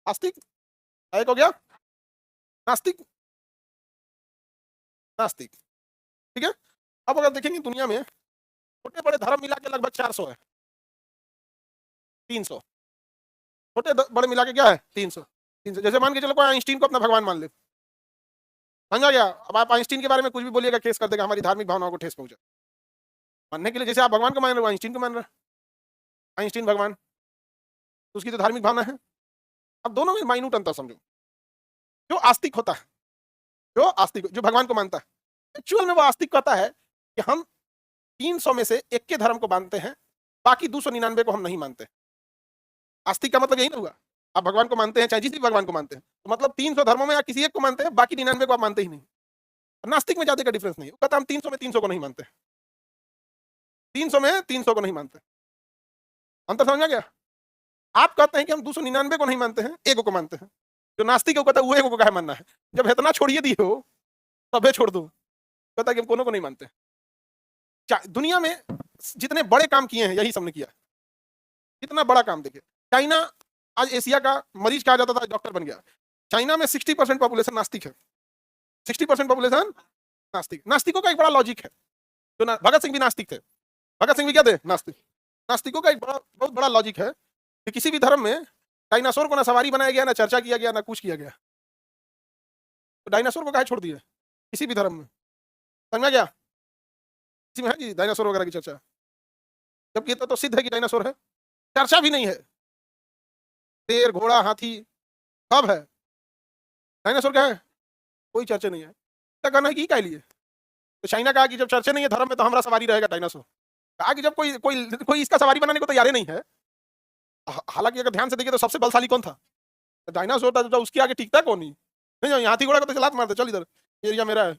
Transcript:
आस्तिक, एक हो गया नास्तिक, नास्तिक। ठीक है। अब अगर देखेंगे दुनिया में छोटे बड़े धर्म मिला के लगभग 400 है, 300। छोटे बड़े मिला के क्या है 300। 300 जैसे मान के चलो कोई आइंस्टीन को अपना भगवान मान ले, समझा गया। अब आप आइंस्टीन के बारे में कुछ भी बोलिएगा केस कर देगा, हमारी धार्मिक भावनाओं को ठेस पहुंचे। मानने के लिए जैसे आप भगवान को मान रहे हो आइंस्टीन को मान रहे, आइंस्टीन भगवान, तो उसकी तो धार्मिक भावना है। अब दोनों में माइन्यूट अंतर समझो। जो आस्तिक होता है, जो आस्तिक जो भगवान को मानता है, एक्चुअल में वो आस्तिक कहता है कि हम 300 में से एक के धर्म को मानते हैं, बाकी 299 को हम नहीं मानते। आस्तिक का मतलब यही ना हुआ, आप भगवान को मानते हैं चाहे जिस भी भगवान को मानते हैं, तो मतलब 300 धर्मों में या किसी एक को मानते हैं, बाकी 99 को आप मानते ही नहीं। नास्तिक में ज्यादा का डिफरेंस नहीं, वो कहता हम 300 में 300 को नहीं मानते, 300 में 300 को नहीं मानते। अंतर समझ आ गया। आप कहते हैं कि हम 299 को नहीं मानते हैं, एक को मानते हैं। जो नास्तिक है वो कहता है वो एक को क्या मानना है, जब इतना छोड़िए दिए हो तबे छोड़ दो, कहता है कि हम कोनो को नहीं मानते। दुनिया में जितने बड़े काम किए हैं यही सबने किया, कितना बड़ा काम देखिए। चाइना आज एशिया का मरीज कहा जाता था, डॉक्टर बन गया। चाइना में 60% पॉपुलेशन नास्तिक है, 60% पॉपुलेशन नास्तिक। नास्तिकों का एक बड़ा लॉजिक है, जो भगत सिंह भी नास्तिक थे। भगत सिंह भी क्या थे, नास्तिक। नास्तिकों का एक बहुत बड़ा लॉजिक है कि किसी भी धर्म में डायनासोर को ना सवारी बनाया गया, ना चर्चा किया गया, ना कुछ किया गया, तो डायनासोर को काहे छोड़ दिए किसी भी धर्म में, समझ में गया। किसी में है जी डायनासोर वगैरह की चर्चा, जबकि तो सिद्ध है कि डायनासोर है, चर्चा भी नहीं है। शेर घोड़ा हाथी सब है, डायनासोर क्या है, कोई चर्चा नहीं है। क्या करना है कि क्या लिए, तो चाइना कहा कि जब चर्चा नहीं है धर्म में तो हमारा सवारी रहेगा डायनासोर। कहा कि जब कोई कोई कोई इसका सवारी बनाने को तैयार नहीं है। हालांकि अगर ध्यान से देखिए तो सबसे बलशाली कौन था, डायनासोर था, उसके आगे टिकता कौन नहीं। नहीं हाथी घोड़ा को तो लात मारते, चल इधर एरिया मेरा है,